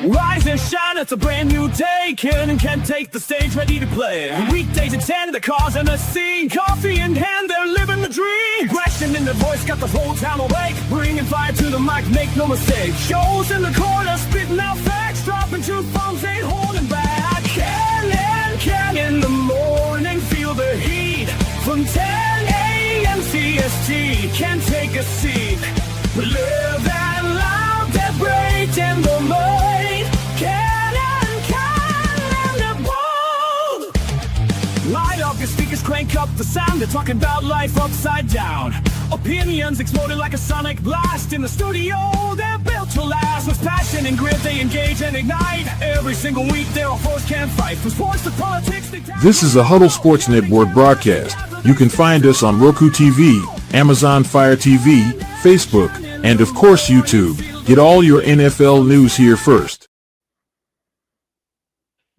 Rise and shine, it's a brand new day. Ken can take the stage, ready to play. Weekdays at 10, the cars and the scene. Coffee in hand, they're living the dream. Question in the voice, got the whole town awake. Bringing fire to the mic, make no mistake. Shows in the corner, spitting out facts. Dropping truth bombs, ain't holding back. Ken in the morning, feel the heat. From 10 a.m. CST, can take a seat. We live and love that break in the mind. Ken and the bold. Light up your speakers, crank up the sound. They're talking about life upside down. Opinions exploding like a sonic blast. In the studio, they're built to last. With passion and grit, they engage and ignite. Every single week, they're a force can't fight. From sports to politics, This is a Huddle Sports Network broadcast. You can find us on Roku TV, Amazon Fire TV, Facebook, and of course YouTube. Get all your NFL news here first.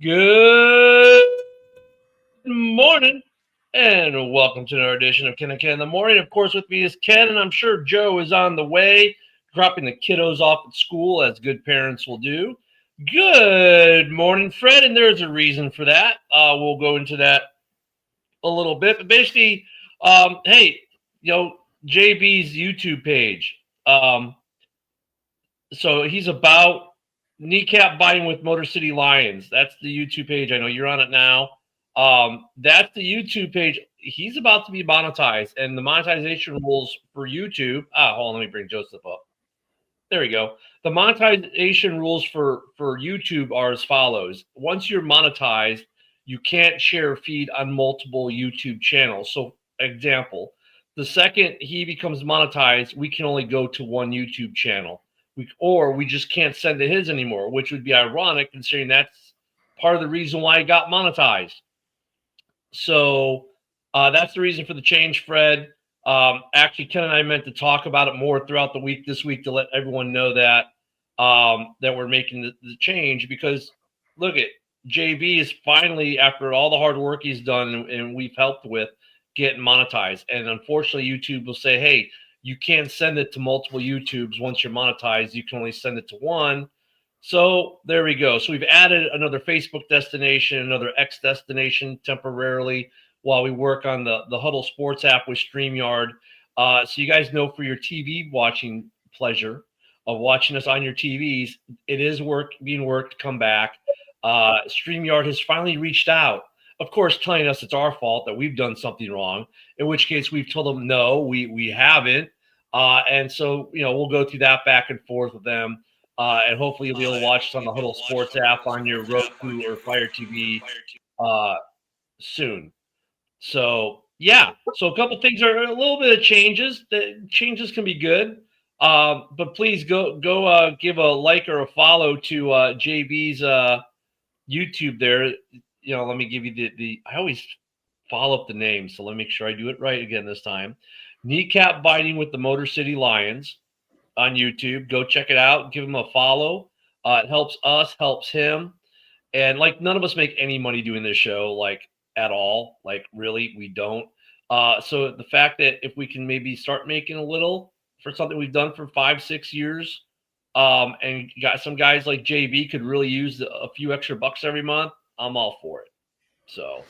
Good morning, and welcome to another edition of Ken and Ken in the Morning. Of course, with me is Ken, and I'm sure Joe is on the way, dropping the kiddos off at school, as good parents will do. Good morning, Fred, and there's a reason for that. We'll go into that a little bit, but basically, hey, JB's YouTube page. So he's about kneecap biting with Motor City Lions. That's the YouTube page. I know you're on it now. That's the YouTube page. He's about to be monetized, and the monetization rules for YouTube. Hold on, let me bring Joseph up. There we go. The monetization rules for YouTube are as follows. Once you're monetized, you can't share a feed on multiple YouTube channels. So, example, the second he becomes monetized, we can only go to one YouTube channel. We just can't send to his anymore, which would be ironic considering that's part of the reason why he got monetized. So that's the reason for the change, Fred. Actually, Ken and I meant to talk about it more throughout the week this week to let everyone know that that we're making the change, because look at JB is finally, after all the hard work he's done and we've helped with, getting monetized. And unfortunately, YouTube will say, hey, you can't send it to multiple YouTubes. Once you're monetized, you can only send it to one. So there we go. So we've added another Facebook destination, another X destination temporarily while we work on the Huddle Sports app with StreamYard. So you guys know, for your TV watching pleasure of watching us on your TVs, it is being worked to come back. StreamYard has finally reached out, of course, telling us it's our fault, that we've done something wrong, in which case we've told them, no, we haven't. And so, we'll go through that back and forth with them. And hopefully you'll be able to watch us on the Huddle Sports app on your Roku or Fire TV soon. So, yeah. So a couple things are a little bit of changes. The changes can be good. But please go give a like or a follow to JB's YouTube there. Let me give you I always follow up the name, so let me make sure I do it right again this time. Kneecap Biting with the Motor City Lions on YouTube. Go check it out. Give him a follow. It helps us, helps him. And none of us make any money doing this show, at all. Really, we don't. So the fact that if we can maybe start making a little for something we've done for 5-6 years, and got some guys like JB could really use a few extra bucks every month, I'm all for it. So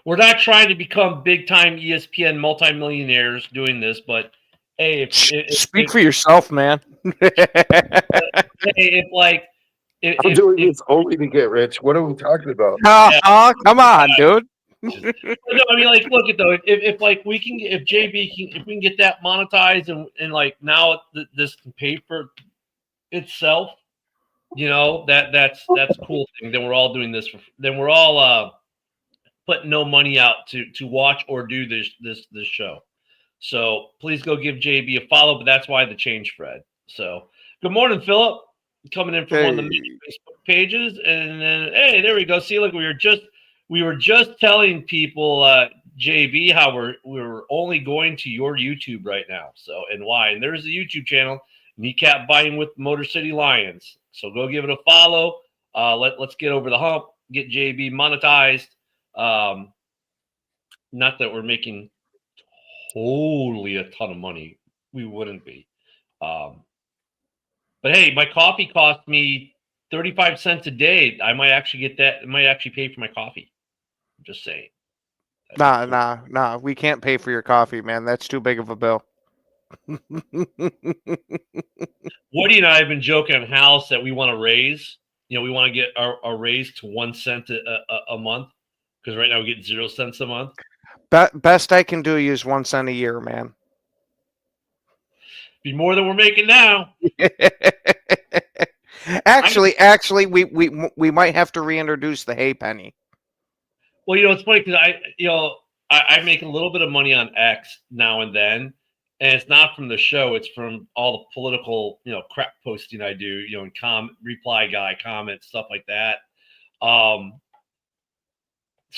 we're not trying to become big time ESPN multimillionaires doing this, but hey, speak for yourself, man. I'm doing this only to get rich. What are we talking about? Come on, dude. No, I mean, look at though. If JB can get that monetized and now this can pay for itself, that's a cool thing. Then we're all doing this then we're all putting no money out to watch or do this show. So please go give JB a follow. But that's why the change, Fred. So good morning, Philip, coming in from one of the Facebook pages, and then hey, there we go. See, look, we were just telling people, JB, how we're only going to your YouTube right now. So, and why? And there's the YouTube channel, Kneecap Biting with Motor City Lions. So go give it a follow. Let's get over the hump, get JB monetized. Not that we're making totally a ton of money. We wouldn't be. But hey, my coffee cost me 35 cents a day. I might actually get that. It might actually pay for my coffee. I'm just saying. Nah. We can't pay for your coffee, man. That's too big of a bill. Woody and I have been joking on house that we want to raise. We want to get our raise to 1 cent a month, because right now we get 0 cents a month. Best I can do is 1 cent a year, man. Be more than we're making now. Actually, we might have to reintroduce the hay penny. Well, it's funny because I make a little bit of money on X now and then, and it's not from the show. It's from all the political, crap posting I do, and reply guy comments, stuff like that. So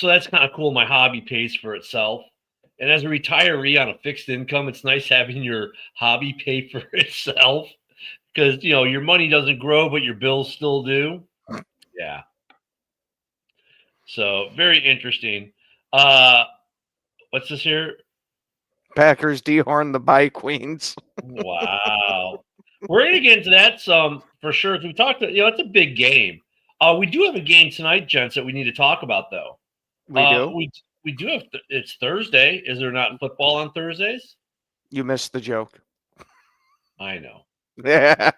that's kind of cool. My hobby pays for itself. And as a retiree on a fixed income, it's nice having your hobby pay for itself, because, your money doesn't grow, but your bills still do. Yeah. So very interesting. What's this here? Packers dehorn the bye queens. Wow. We're going to get into that some for sure. We talked, it's a big game. We do have a game tonight, gents, that we need to talk about, though. We do? We do have, it's Thursday. Is there not football on Thursdays? You missed the joke. I know. Yeah.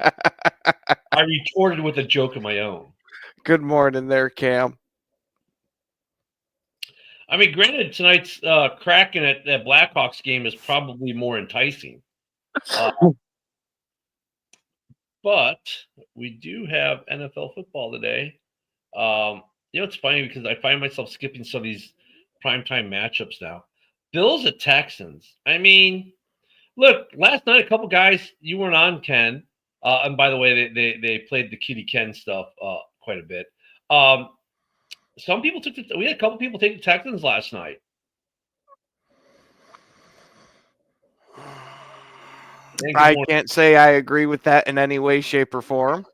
I retorted with a joke of my own. Good morning there, Cam. I mean, granted, tonight's Kraken at that Blackhawks game is probably more enticing. But we do have NFL football today. It's funny because I find myself skipping some of these primetime matchups now. Bills at Texans. I mean, look, last night a couple guys, you weren't on, Ken. And by the way, they played the Kitty Ken stuff quite a bit. Some people we had a couple people take the Texans last night. I can't say I agree with that in any way, shape, or form.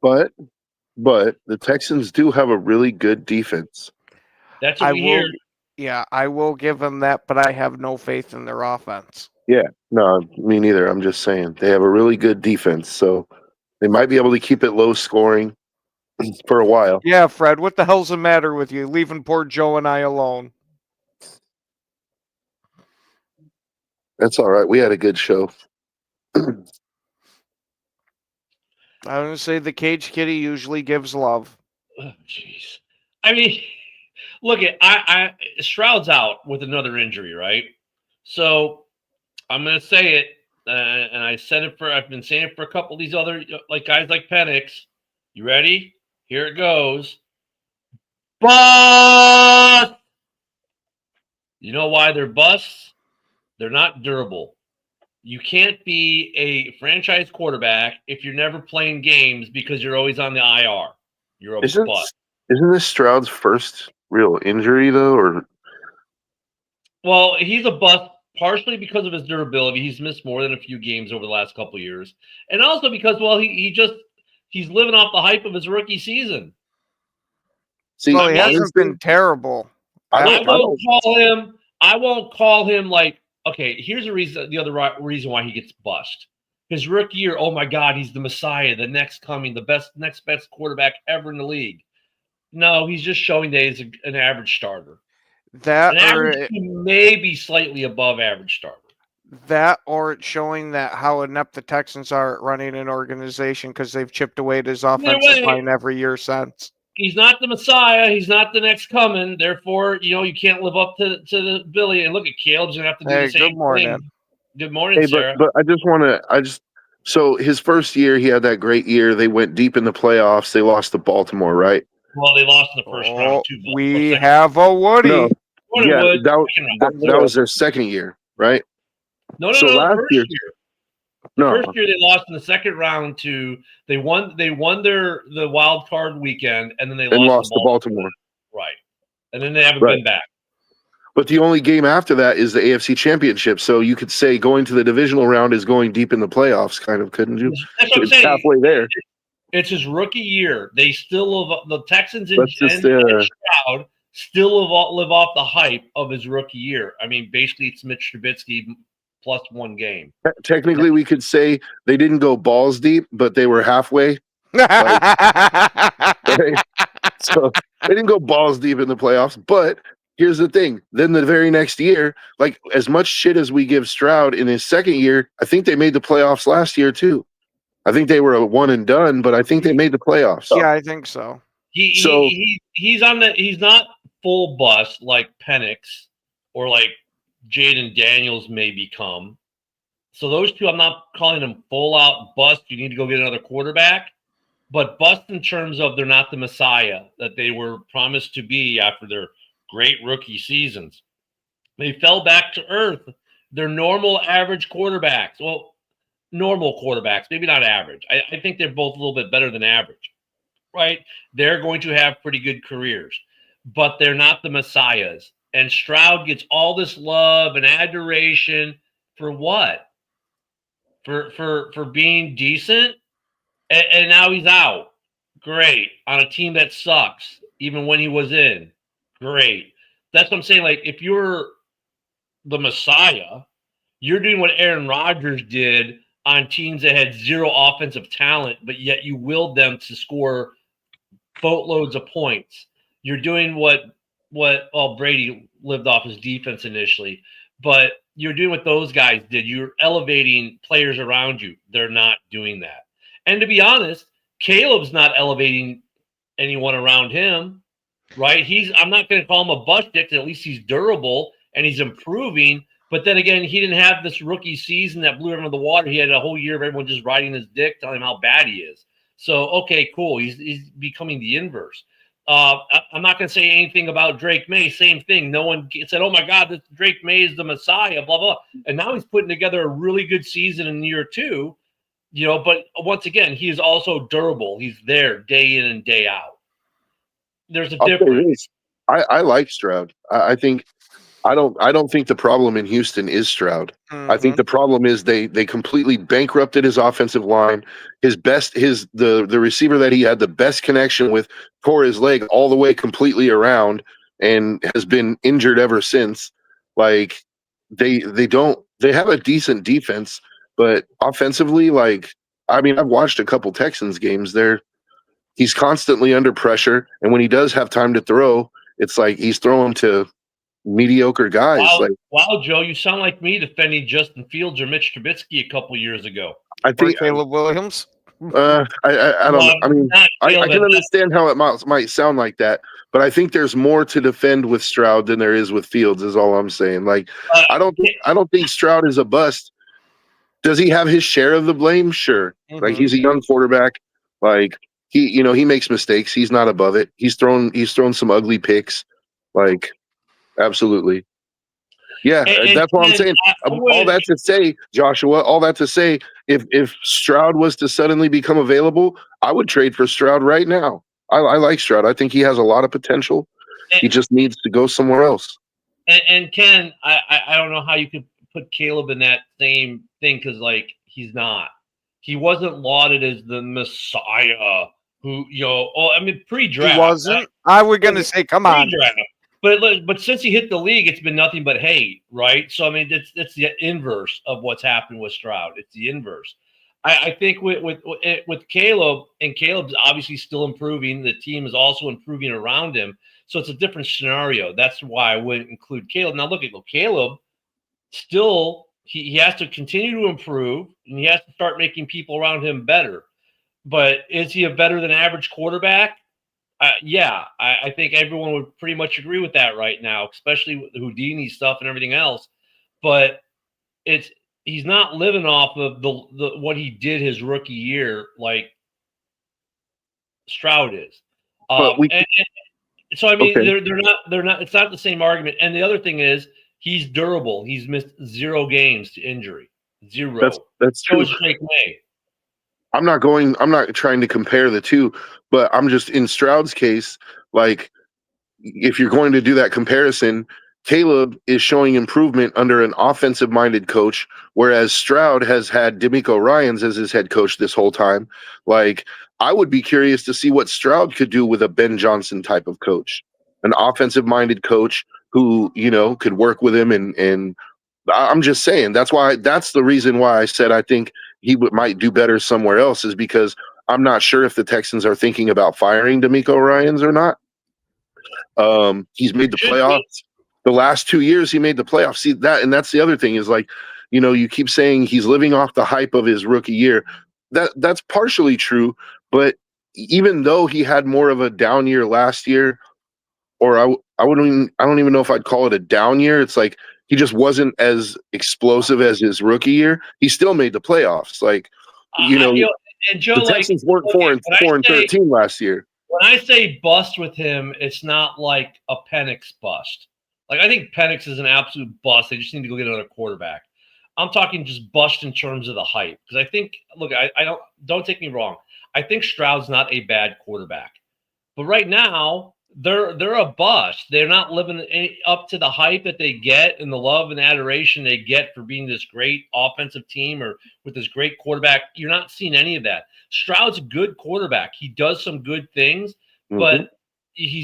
But the Texans do have a really good defense. That's what we hear. Yeah, I will give them that, but I have no faith in their offense. Yeah, no, me neither. I'm just saying they have a really good defense, so they might be able to keep it low scoring for a while. Yeah, Fred, what the hell's the matter with you? Leaving poor Joe and I alone. That's all right. We had a good show. I was going to say the Cage Kitty usually gives love. Oh, jeez. I mean, look, I Stroud's out with another injury, right? So I'm going to say it, and I've been saying it for a couple of these other guys like Penix. You ready? Here it goes. Bust! You know why they're busts? They're not durable. You can't be a franchise quarterback if you're never playing games because you're always on the IR. You're a bust. Isn't this Stroud's first real injury, though? Or well, he's a bust partially because of his durability. He's missed more than a few games over the last couple of years, and also because he's living off the hype of his rookie season. See, he hasn't been terrible. I won't call him like. Okay, here's the other reason why he gets bust. His rookie year, oh my God, he's the Messiah, the next coming, next best quarterback ever in the league. No, he's just showing that he's an average starter. Maybe slightly above average starter. That or it's showing that how inept the Texans are at running an organization because they've chipped away at his offensive line every year since. He's not the Messiah. He's not the next coming. Therefore, you can't live up to the Billy. And look at Caleb's going to have to do the same thing. Good morning, Sarah. But so his first year, he had that great year. They went deep in the playoffs. They lost to Baltimore, right? Well, they lost in the first round, too. We have a Woody. No. Yeah, that was their second year, right? No, last year. First year they lost in the second round they won the wild card weekend, and then they lost to Baltimore. Right. And then they haven't been back. But the only game after that is the AFC Championship. So you could say going to the divisional round is going deep in the playoffs, kind of, couldn't you? That's what I'm saying. Halfway there. It's his rookie year. They still the Texans and Stroud still live off the hype of his rookie year. I mean, basically it's Mitch Trubisky plus one game. Technically, we could say they didn't go balls deep, but they were halfway. Right? So they didn't go balls deep in the playoffs. But here's the thing. Then the very next year, like as much shit as we give Stroud in his second year, I think they made the playoffs last year too. I think they were a one and done, but I think they made the playoffs. Yeah, I think so. He's not full bust like Penix or like Jaden Daniels may become. So those two, I'm not calling them full out bust. You need to go get another quarterback, but bust in terms of they're not the Messiah that they were promised to be after their great rookie seasons. They fell back to earth. They're normal average quarterbacks. Well, normal quarterbacks, maybe not average. I think they're both a little bit better than average, right? They're going to have pretty good careers, but they're not the Messiahs. And Stroud gets all this love and adoration for what? For being decent, and now he's out. Great. On a team that sucks, even when he was in. Great. That's what I'm saying. Like, if you're the Messiah, you're doing what Aaron Rodgers did on teams that had zero offensive talent, but yet you willed them to score boatloads of points. You're doing what Brady lived off his defense initially, but you're doing what those guys did. You're elevating players around you. They're not doing that. And to be honest, Caleb's not elevating anyone around him, right? I'm not going to call him a bust dick. At least he's durable and he's improving. But then again, he didn't have this rookie season that blew him under the water. He had a whole year of everyone just riding his dick, telling him how bad he is. So, okay, cool. He's becoming the inverse. I'm not going to say anything about Drake May. Same thing. No one said, oh, my God, this Drake May is the Messiah, blah, blah. And now he's putting together a really good season in year two, but once again, he is also durable. He's there day in and day out. There's a difference. I like Stroud. I think I don't think the problem in Houston is Stroud. Mm-hmm. I think the problem is they completely bankrupted his offensive line. The receiver that he had the best connection with tore his leg all the way completely around and has been injured ever since. Like they have a decent defense, but offensively, I've watched a couple Texans games there. He's constantly under pressure, and when he does have time to throw, it's like he's throwing to mediocre guys. Wow, Joe, you sound like me defending Justin Fields or Mitch Trubisky a couple years ago. I think Caleb Williams. I don't know. I mean, I can understand how it might sound like that, but I think there's more to defend with Stroud than there is with Fields. Is all I'm saying. I don't think Stroud is a bust. Does he have his share of the blame? Sure. Mm-hmm. He's a young quarterback. He makes mistakes. He's not above it. He's thrown some ugly picks. Absolutely. Yeah, that's what I'm saying. All that to say, Joshua, if Stroud was to suddenly become available, I would trade for Stroud right now. I like Stroud. I think he has a lot of potential. He just needs to go somewhere else. And Ken, I don't know how you could put Caleb in that same thing because, he's not. He wasn't lauded as the Messiah who, pre-draft. He wasn't? I was going to say, come on. But since he hit the league, it's been nothing but hate, right? So, that's the inverse of what's happened with Stroud. It's the inverse. I think with Caleb, and Caleb's obviously still improving. The team is also improving around him. So it's a different scenario. That's why I wouldn't include Caleb. Now, look at Caleb. Still, he has to continue to improve, and he has to start making people around him better. But is he a better than average quarterback? Yeah, I think everyone would pretty much agree with that right now, especially with the Houdini stuff and everything else. But he's not living off of the what he did his rookie year like Stroud is. So okay. They're not. It's not the same argument. And the other thing is he's durable. He's missed 0 games to injury. 0. That's true. So is Drake May. I'm not trying to compare the two, but I'm just in Stroud's case, if you're going to do that comparison, Caleb is showing improvement under an offensive-minded coach, whereas Stroud has had DeMeco Ryans as his head coach this whole time. I would be curious to see what Stroud could do with a Ben Johnson type of coach, an offensive-minded coach who, could work with him and I'm just saying that's the reason why I said I think he might do better somewhere else, is because I'm not sure if the Texans are thinking about firing D'Amico Ryans or not. He's made the playoffs. The last 2 years he made the playoffs. See that, and that's the other thing is, like, you keep saying he's living off the hype of his rookie year. That's partially true, but even though he had more of a down year last year, or I don't even know if I'd call it a down year. It's like he just wasn't as explosive as his rookie year. He still made the playoffs. Like, and Joe, the Texans weren't 4-13 last year. When I say bust with him, it's not like a Penix bust. Like, I think Penix is an absolute bust. They just need to go get another quarterback. I'm talking just bust in terms of the hype. Because I think, look, I don't take me wrong. I think Stroud's not a bad quarterback. But right now, they're a bust. They're not living up to the hype that they get and the love and adoration they get for being this great offensive team or with this great quarterback. You're not seeing any of that. Stroud's a good quarterback. He does some good things, but he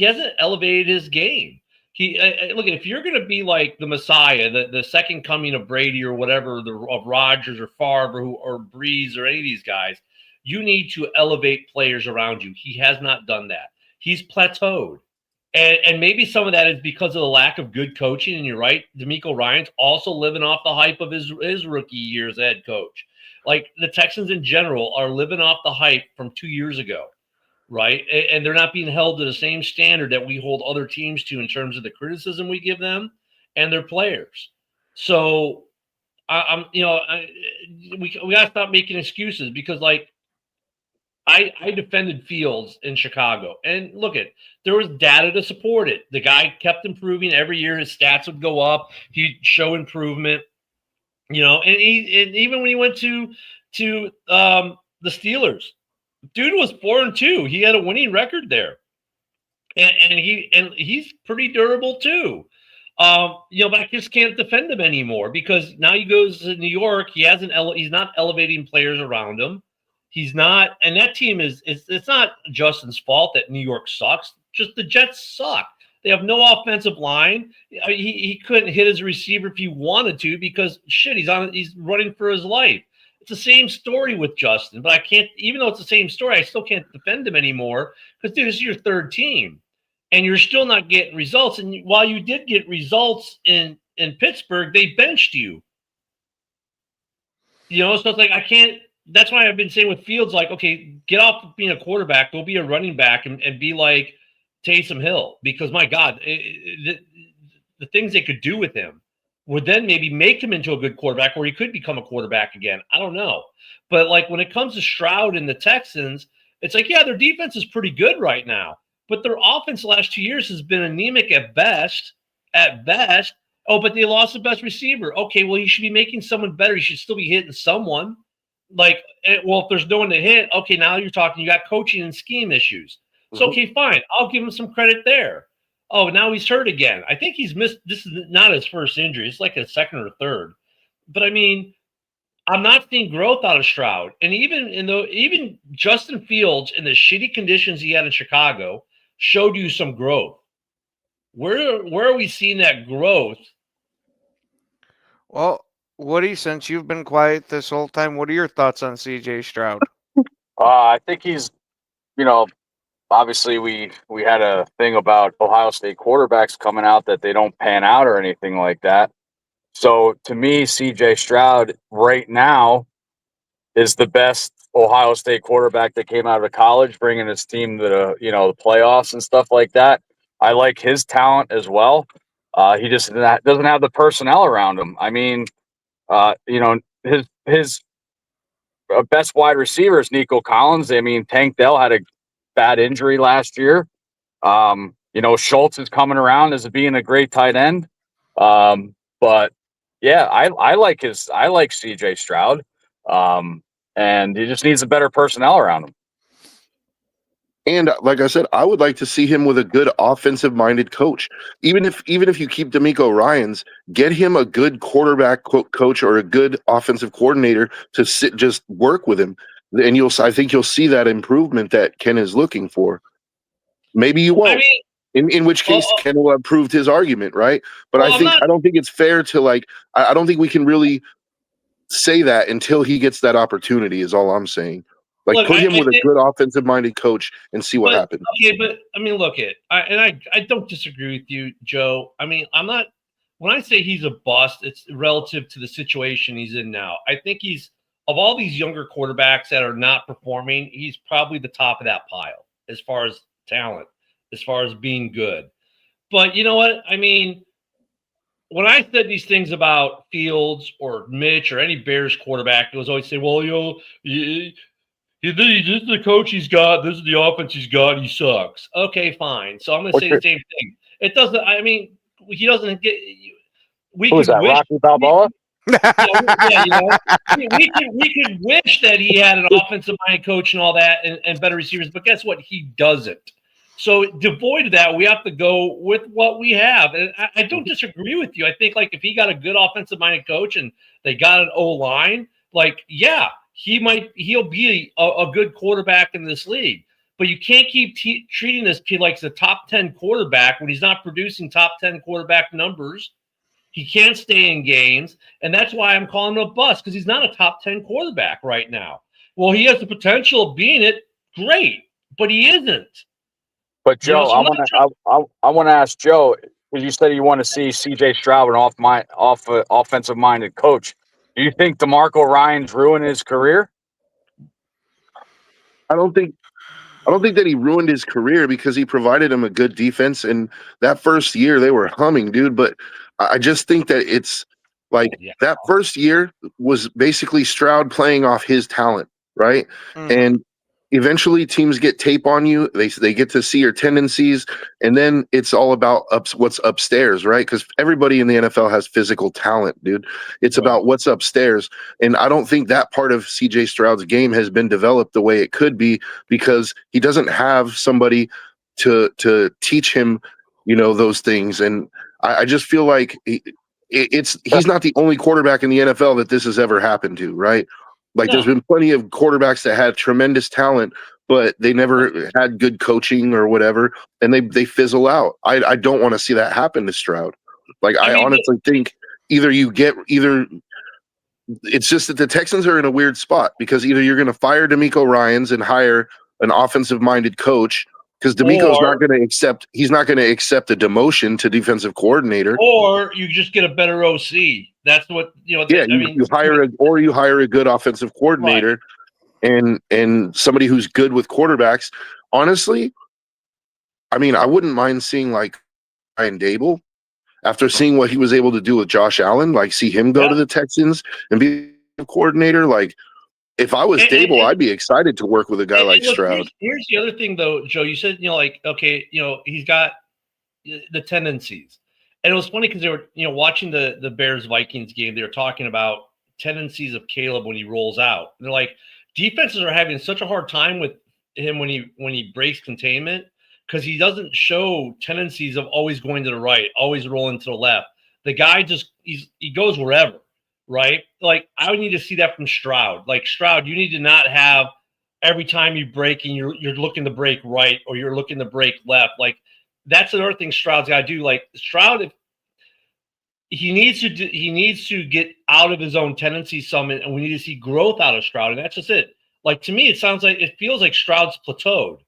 hasn't elevated his game. Look, if you're going to be like the Messiah, the second coming of Brady or whatever, of Rodgers or Favre or Breeze or any of these guys, you need to elevate players around you. He has not done that. He's plateaued. And maybe some of that is because of the lack of good coaching. And you're right, D'Amico Ryans also living off the hype of his rookie year as head coach. Like, the Texans in general are living off the hype from 2 years ago, right? And they're not being held to the same standard that we hold other teams to in terms of the criticism we give them and their players. So we got to stop making excuses, because, like, I defended Fields in Chicago, and look, there was data to support it. The guy kept improving every year. His stats would go up. He'd show improvement, and even when he went to the Steelers, dude was 4-2. He had a winning record there, and he's pretty durable too. But I just can't defend him anymore, because now he goes to New York. He's not elevating players around him. He's not, and that team it's not Justin's fault that New York sucks. Just the Jets suck. They have no offensive line. He couldn't hit his receiver if he wanted to, because he's running for his life. It's the same story with Justin, but I can't, even though it's the same story, I still can't defend him anymore, because, dude, this is your third team and you're still not getting results. And while you did get results in Pittsburgh, they benched you. So it's like, I can't. That's why I've been saying with Fields, like, okay, get off being a quarterback, go be a running back and be like Taysom Hill, because, my God, the things they could do with him would then maybe make him into a good quarterback, or he could become a quarterback again. I don't know. But, like, when it comes to Stroud and the Texans, it's like, yeah, their defense is pretty good right now, but their offense the last 2 years has been anemic at best. Oh, but they lost the best receiver. Okay, well, you should be making someone better. You should still be hitting someone. Like, well, if there's no one to hit, okay, now you're talking, you got coaching and scheme issues. So, okay, fine. I'll give him some credit there. Oh, now he's hurt again. I think he's missed. This is not his first injury. It's like a second or third. But, I mean, I'm not seeing growth out of Stroud. And even Justin Fields, in the shitty conditions he had in Chicago, showed you some growth. Where are we seeing that growth? Well, Woody, since you've been quiet this whole time, what are your thoughts on CJ Stroud? I think he's, obviously we had a thing about Ohio State quarterbacks coming out that they don't pan out or anything like that. So to me, CJ Stroud right now is the best Ohio State quarterback that came out of college, bringing his team to the playoffs and stuff like that. I like his talent as well. He just doesn't have the personnel around him. I mean, his best wide receiver is Nico Collins. I mean, Tank Dell had a bad injury last year. Schultz is coming around as being a great tight end. But yeah, I like CJ Stroud. And he just needs a better personnel around him. And like I said, I would like to see him with a good offensive-minded coach. Even if you keep D'Amico Ryans, get him a good quarterback coach or a good offensive coordinator to just work with him, and I think you'll see that improvement that Ken is looking for. Maybe you won't. In which case, Ken will have proved his argument, right? But Well, I don't think it's fair to like. I don't think we can really say that until he gets that opportunity. Is all I'm saying. Like, look, put him I with a think, good offensive-minded coach and see what but happens. okay, but I mean, look it. I don't disagree with you, Joe. I mean, I'm not. When I say he's a bust, it's relative to the situation he's in now. I think he's of all these younger quarterbacks that are not performing, he's probably the top of that pile as far as talent, as far as being good. But you know what? I mean, when I said these things about Fields or Mitch or any Bears quarterback, it was always say, "Well, this is the coach he's got. This is the offense he's got. He sucks." Okay, fine. So I'm going to say the same thing. It doesn't. I mean, he doesn't get. We Who is could that? wish. Rocky Balboa? Yeah, we could wish that he had an offensive minded coach and all that, and better receivers. But guess what? He doesn't. So devoid of that, we have to go with what we have. And I don't disagree with you. I think like if he got a good offensive minded coach and they got an O line, like he'll be a good quarterback in this league. But you can't keep treating this kid like the top 10 quarterback when he's not producing top 10 quarterback numbers. He can't stay in games, and that's why I'm calling him a bust, because he's not a top 10 quarterback right now. Well, he has the potential of being it, great, but he isn't. But Joe, I want to ask Joe, because you said you want to see C.J. Stroud, an offensive-minded coach. Do you think DeMarco Ryan's ruined his career? I don't think that he ruined his career because he provided him a good defense, and that first year they were humming, dude. But I just think that it's like that first year was basically Stroud playing off his talent, right? Mhm. And eventually teams get tape on you. They get to see your tendencies, and then it's all about what's upstairs, right? Because everybody in the NFL has physical talent, dude. It's about what's upstairs, and I don't think that part of CJ Stroud's game has been developed the way it could be because he doesn't have somebody to teach him, those things. And I just feel like he's not the only quarterback in the NFL that this has ever happened to, right? Like, there's been plenty of quarterbacks that had tremendous talent, but they never had good coaching or whatever, and they fizzle out. I don't want to see that happen to Stroud. Like, I honestly think either it's just that the Texans are in a weird spot because either you're going to fire DeMeco Ryans and hire an offensive-minded coach because DeMeco's not going to accept. He's not going to accept a demotion to defensive coordinator. Or you just get a better OC. That's what Yeah, you hire a good offensive coordinator, and somebody who's good with quarterbacks. Honestly, I mean, I wouldn't mind seeing like Ryan Dable after seeing what he was able to do with Josh Allen. Like, see him go to the Texans and be a coordinator. Like, if I was Dable, I'd be excited to work with a guy like Stroud. Here's the other thing, though, Joe. You said, he's got the tendencies. And it was funny because they were, watching the Bears-Vikings game. They were talking about tendencies of Caleb when he rolls out. And they're like, defenses are having such a hard time with him when he breaks containment because he doesn't show tendencies of always going to the right, always rolling to the left. The guy he goes wherever. Right? Like, I would need to see that from Stroud. Like, Stroud, you need to not have every time you break and you're looking to break right or you're looking to break left. Like, that's another thing Stroud's got to do. Like, Stroud, if he needs to get out of his own tendencies some, and we need to see growth out of Stroud. And that's just it. Like, to me, it feels like Stroud's plateaued.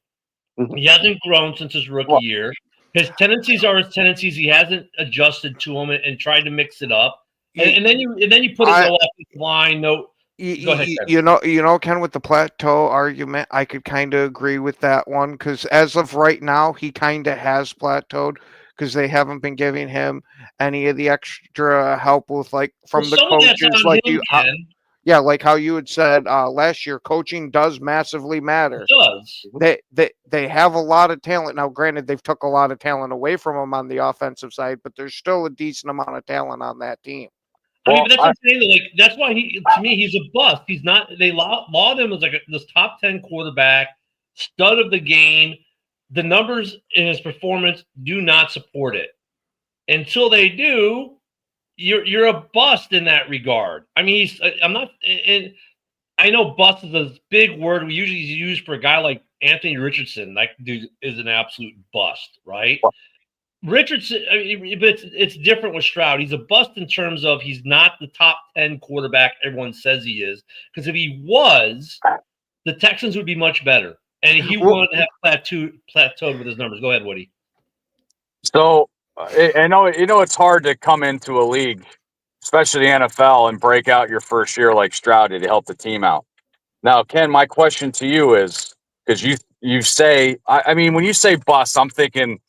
Mm-hmm. He hasn't grown since his rookie year. His tendencies are his tendencies. He hasn't adjusted to them and tried to mix it up. And then you put a no offensive line. No, go ahead, Ken. Ken, with the plateau argument, I could kind of agree with that one because as of right now, he kind of has plateaued because they haven't been giving him any of the extra help with from the coaches, like how you had said last year. Coaching does massively matter. It does. They have a lot of talent now. Granted, they've took a lot of talent away from them on the offensive side, but there's still a decent amount of talent on that team. I mean, but that's what I'm saying. Like, that's why to me, he's a bust. He's not. They laud him as like this top 10 quarterback, stud of the game. The numbers in his performance do not support it. Until they do, you're a bust in that regard. I mean, I'm not. And I know bust is a big word we usually use for a guy like Anthony Richardson, that dude is an absolute bust, right? Richardson, I mean, but it's different with Stroud. He's a bust in terms of he's not the top 10 quarterback everyone says he is. Because if he was, the Texans would be much better. And he wouldn't have plateaued with his numbers. Go ahead, Woody. So I know it's hard to come into a league, especially the NFL, and break out your first year like Stroud did to help the team out. Now, Ken, my question to you is, because you say, I mean, when you say bust, I'm thinking,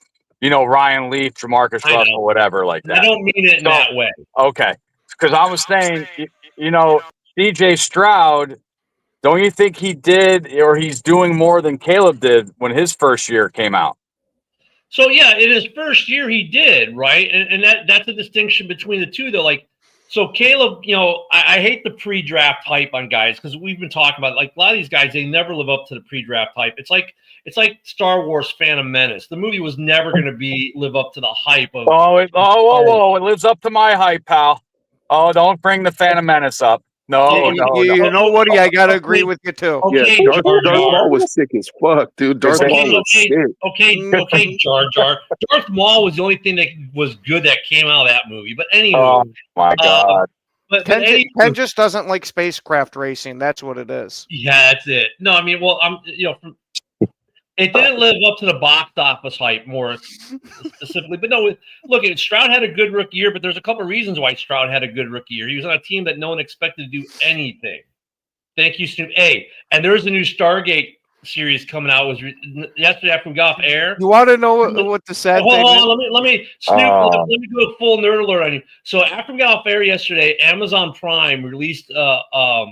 Ryan Leaf, Jamarcus Russell, whatever like that. I don't mean it in that way. Okay. Because I was saying, CJ Stroud, don't you think he did, or he's doing more than Caleb did when his first year came out? So, yeah, in his first year, he did, right? And that's a distinction between the two, though. Like, so Caleb, I hate the pre-draft hype on guys because we've been talking about, like, a lot of these guys, they never live up to the pre-draft hype. It's like Star Wars Phantom Menace. The movie was never going to live up to the hype of. It lives up to my hype, pal. Oh, don't bring the Phantom Menace up. No. You know, Woody, I gotta agree with you too. Okay, yeah, Darth Maul was sick as fuck, dude. Darth Maul was sick. Okay, Jar Jar. Darth Maul was the only thing that was good that came out of that movie. But anyway, oh my god. Ken just doesn't like spacecraft racing. That's what it is. Yeah, that's it. No, I mean, well, it didn't live up to the box office hype more specifically. But no, look, Stroud had a good rookie year, but there's a couple of reasons why Stroud had a good rookie year. He was on a team that no one expected to do anything. Thank you, Snoop. Hey, and there's a new Stargate series coming out. It was yesterday after we got off air. You want to know what the sad thing is? Let me Snoop, let me do a full nerd alert on you. So after we got off air yesterday, Amazon Prime released a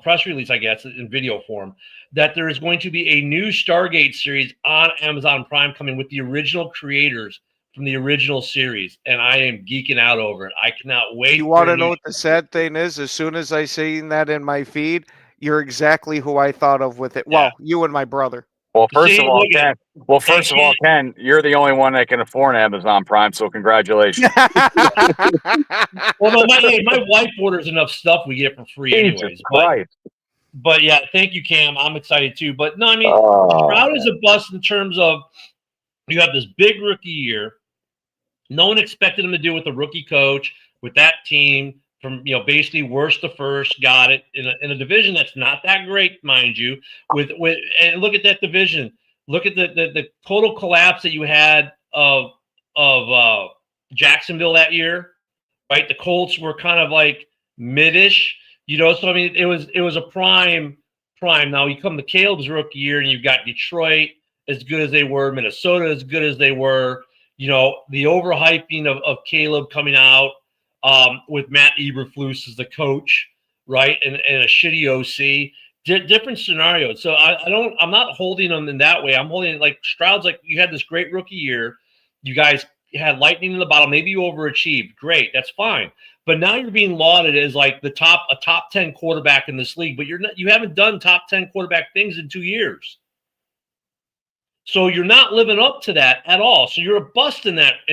press release, I guess, in video form, that there is going to be a new Stargate series on Amazon Prime coming with the original creators from the original series, and I am geeking out over it. I cannot wait. You want to know what the sad thing is? As soon as I seen that in my feed, you're exactly who I thought of with it. Yeah. Well, you and my brother. Well, first of all, Ken, you're the only one that can afford Amazon Prime, so congratulations. Well, no, my wife orders enough stuff we get for free anyways. But yeah, thank you, Cam. I'm excited too. But no, I mean, Stroud is a bust in terms of you have this big rookie year. No one expected him to do with the rookie coach, with that team, from basically worst to first, got it in a division that's not that great, mind you. With and look at that division. Look at the total collapse that you had of Jacksonville that year, right? The Colts were kind of like mid-ish, So I mean, it was a prime. Now you come to Caleb's rookie year, and you've got Detroit as good as they were, Minnesota as good as they were. The overhyping of Caleb coming out. With Matt Eberflus as the coach, right, and a shitty OC, different scenarios. So I'm not holding them in that way. I'm holding it like Stroud's. Like, you had this great rookie year, you guys had lightning in the bottle. Maybe you overachieved. Great, that's fine. But now you're being lauded as like a top 10 quarterback in this league. But you haven't done top 10 quarterback things in 2 years. So you're not living up to that at all. So you're a bust in that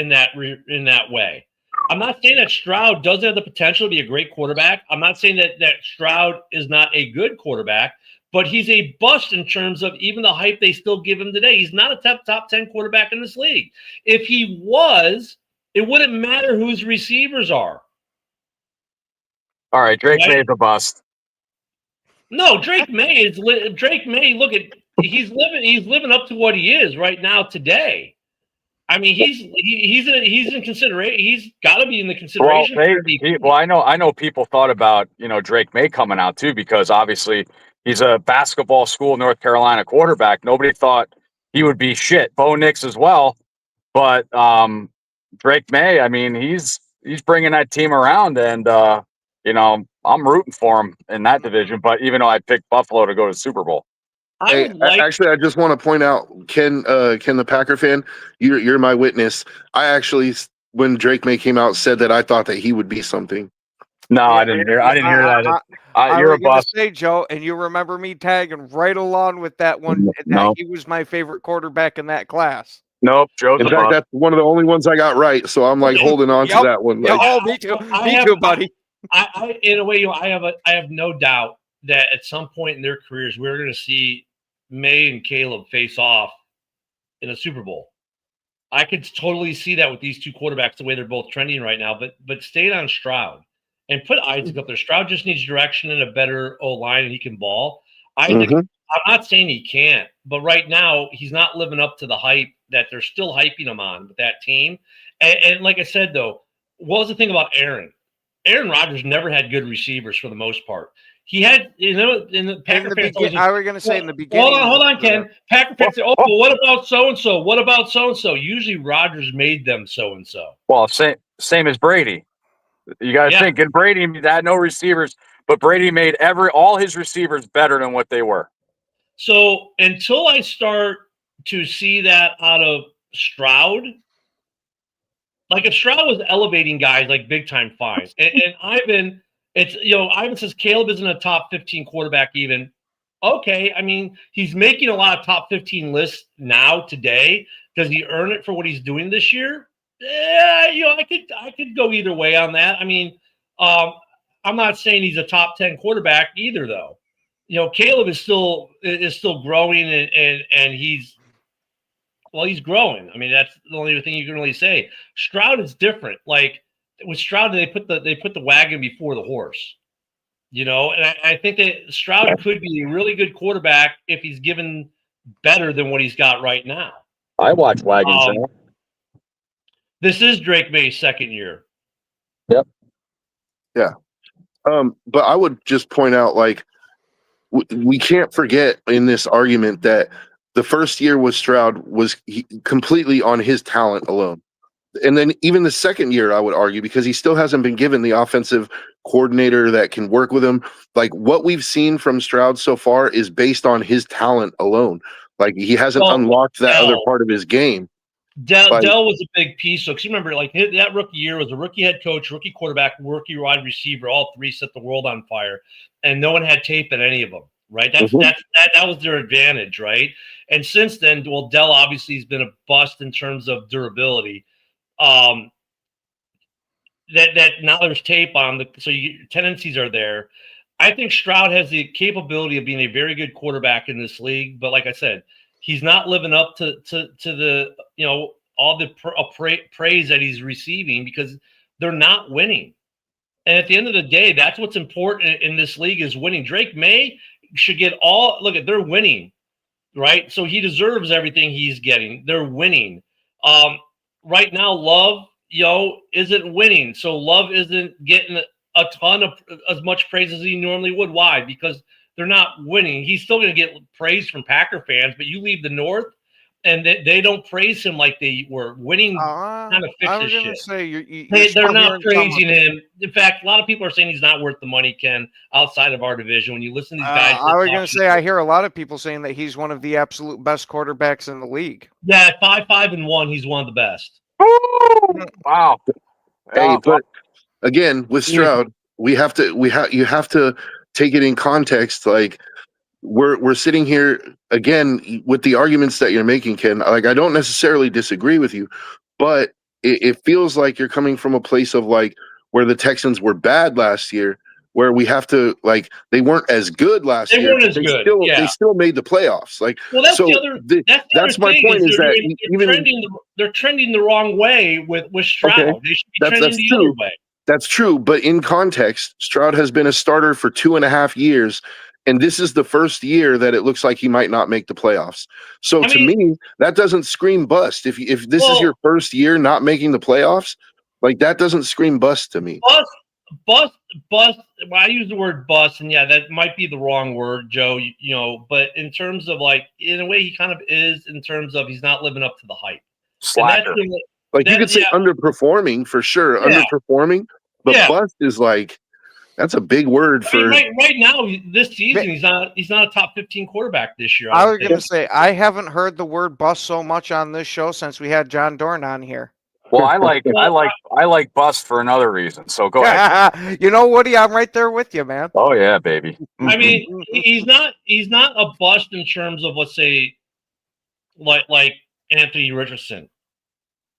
way. I'm not saying that Stroud doesn't have the potential to be a great quarterback. I'm not saying that Stroud is not a good quarterback, but he's a bust in terms of even the hype they still give him today. He's not a top 10 quarterback in this league. If he was, it wouldn't matter who his receivers are. All right, Drake May is a bust. No, Drake May. Look at he's living up to what he is right now today. I mean, he's in consideration. He's got to be in the consideration. I know people thought about Drake May coming out too, because obviously he's a basketball school North Carolina quarterback. Nobody thought he would be shit. Bo Nix as well, but Drake May. I mean, he's bringing that team around, and I'm rooting for him in that division. But even though I picked Buffalo to go to the Super Bowl. Actually, I just want to point out, Ken, the Packer fan, you're my witness. I actually, when Drake May came out, said that I thought that he would be something. No, I didn't hear that. You're a bust. Say, Joe, and you remember me tagging right along with that one. No. He was my favorite quarterback in that class. Nope, Joe's in fact, that's one of the only ones I got right. So I'm like holding on to that one. Like, me too. Me too, buddy. I in a way, I have no doubt that at some point in their careers, we're going to see May and Caleb face off in a Super Bowl. I could totally see that with these two quarterbacks, the way they're both trending right now. But stay on Stroud and put Isaac up there. Stroud just needs direction and a better O-line, and he can ball. Isaac, I'm not saying he can't, but right now he's not living up to the hype that they're still hyping him on with that team. And like I said, though, what was the thing about Aaron? Aaron Rodgers never had good receivers for the most part. He had, in the Packer fans. I was going to say in the beginning. Hold on, Ken. Packer fans say, "Oh, well, what about so and so? What about so and so?" Usually, Rodgers made them so and so. Well, same as Brady. You got to think, and Brady had no receivers, but Brady made all his receivers better than what they were. So until I start to see that out of Stroud, like if Stroud was elevating guys like big time, fine. And Ivan. Ivan says Caleb isn't a top 15 quarterback even. Okay, I mean, he's making a lot of top 15 lists now today. Does he earn it for what he's doing this year? Yeah, I could go either way on that. I mean, I'm not saying he's a top 10 quarterback either, though. Caleb is still growing and he's growing. I mean, that's the only thing you can really say. Stroud is different. Like, with Stroud, they put the wagon before the horse, and I think that Stroud could be a really good quarterback if he's given better than what he's got right now. I watch wagons. This is Drake May's second year. Yep. Yeah. But I would just point out, like, we can't forget in this argument that the first year with Stroud was completely on his talent alone. And then even the second year, I would argue, because he still hasn't been given the offensive coordinator that can work with him. Like, what we've seen from Stroud so far is based on his talent alone. Like, he hasn't unlocked that other part of his game. Dell was a big piece. So, because you remember, like, that rookie year was a rookie head coach, rookie quarterback, rookie wide receiver. All three set the world on fire, and no one had tape at any of them. Right? That was their advantage, right? And since then, well, Dell obviously has been a bust in terms of durability. That now there's tape on so tendencies are there. I think Stroud has the capability of being a very good quarterback in this league, but like I said, he's not living up to the all the praise that he's receiving because they're not winning. And at the end of the day, that's what's important in this league is winning. Drake May should get they're winning, right? So he deserves everything he's getting. They're winning. Right now, Love, isn't winning. So Love isn't getting a ton of as much praise as he normally would. Why? Because they're not winning. He's still going to get praise from Packer fans, but you leave the North and they don't praise him like they were winning. Kind of fixes shit. Say they're not praising him. In fact, a lot of people are saying he's not worth the money, Ken, outside of our division. When you listen to these guys, I was going to say I hear a lot of people saying that he's one of the absolute best quarterbacks in the league. Yeah, at 5-5-1, he's one of the best. Wow. Hey, but again, with Stroud, you have to take it in context. Like, we're sitting here again with the arguments that you're making, Ken. Like, I don't necessarily disagree with you, but it feels like you're coming from a place of like where the Texans were bad last year, where we have to, like, they weren't as good last year. They weren't as good. They still made the playoffs. Like, well, that's so the other. That's my point is they're trending the wrong way with Stroud. Okay. They should be trending the other way. That's true, but in context, Stroud has been a starter for 2.5 years, and this is the first year that it looks like he might not make the playoffs. So to me, that doesn't scream bust. If this is your first year not making the playoffs, like, that doesn't scream bust to me. Bust. Well, I use the word bust, and yeah, that might be the wrong word, Joe. But in terms of, like, in a way, he kind of is. In terms of he's not living up to the hype. Slacker. Like, you could say underperforming for sure, underperforming, but bust is like, that's a big word for right now. This season, he's not a top 15 quarterback this year. I was going to say I haven't heard the word bust so much on this show since we had John Dorn on here. Well, I like bust for another reason. So go ahead. You know, Woody, I'm right there with you, man. Oh yeah, baby. I mean, he's not a bust in terms of, let's say, like Anthony Richardson.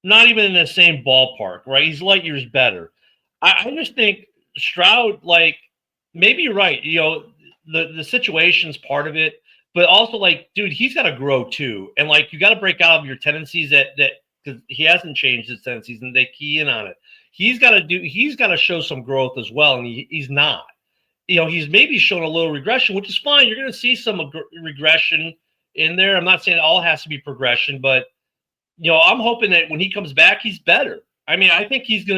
Not even in the same ballpark, right? He's light years better. I just think Stroud, like, maybe you're right. The situation's part of it. but also like, dude, he's got to grow too, and like you got to break out of your tendencies that because he hasn't changed his tendencies, and they key in on it. He's got to show some growth as well, and he's not. He's maybe shown a little regression, which is fine. You're going to see some regression in there. I'm not saying it all has to be progression, but I'm hoping that when he comes back, he's better. I mean, I think he's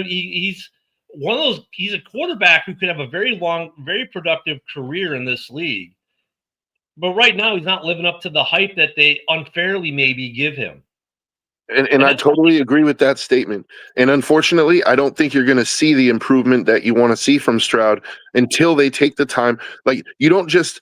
one of those. He's a quarterback who could have a very long, very productive career in this league. But right now, he's not living up to the hype that they unfairly maybe give him. And I totally agree with that statement. And unfortunately, I don't think you're going to see the improvement that you want to see from Stroud until they take the time. Like, you don't just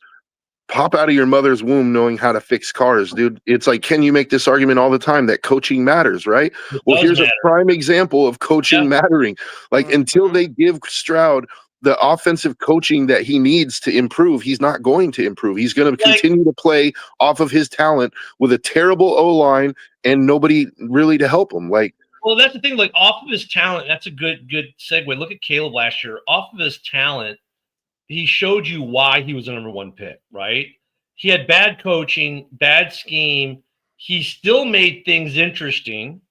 pop out of your mother's womb knowing how to fix cars, dude. It's like, can you make this argument all the time that coaching matters, right? Well, here's a prime example of coaching mattering. Like, until they give Stroud the offensive coaching that he needs to improve, he's not going to improve. He's going to continue to play off of his talent with a terrible O-line and nobody really to help him. Like, well, that's the thing. Like, off of his talent, that's a good segue. Look at Caleb last year. Off of his talent, he showed you why he was the number one pick, right? He had bad coaching, bad scheme. He still made things interesting,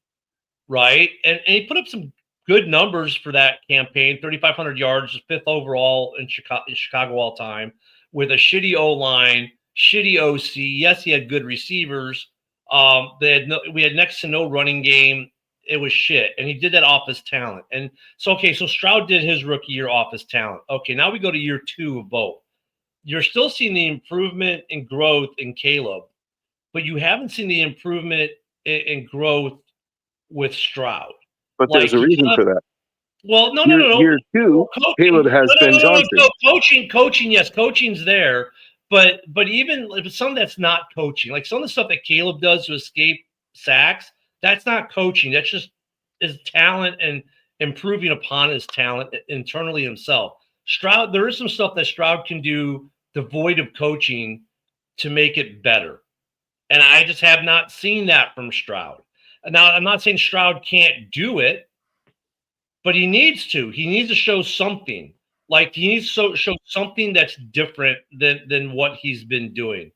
right? And he put up some good numbers for that campaign, 3,500 yards, 5th overall in Chicago all time, with a shitty O-line, shitty OC. Yes, he had good receivers. We had next to no running game. It was shit. And he did that off his talent. And so Stroud did his rookie year off his talent. Okay, now we go to year 2 of both. You're still seeing the improvement and growth in Caleb, but you haven't seen the improvement in growth with Stroud. But there's a reason for that. Well, no. Year 2, Caleb has Ben Johnson. Coaching, yes, coaching's there. But even if some that's not coaching, like some of the stuff that Caleb does to escape sacks, that's not coaching. That's just his talent and improving upon his talent internally himself. Stroud, there is some stuff that Stroud can do devoid of coaching to make it better. And I just have not seen that from Stroud. Now, I'm not saying Stroud can't do it, but he needs to. He needs to show something. Like, he needs to show something that's different than what he's been doing.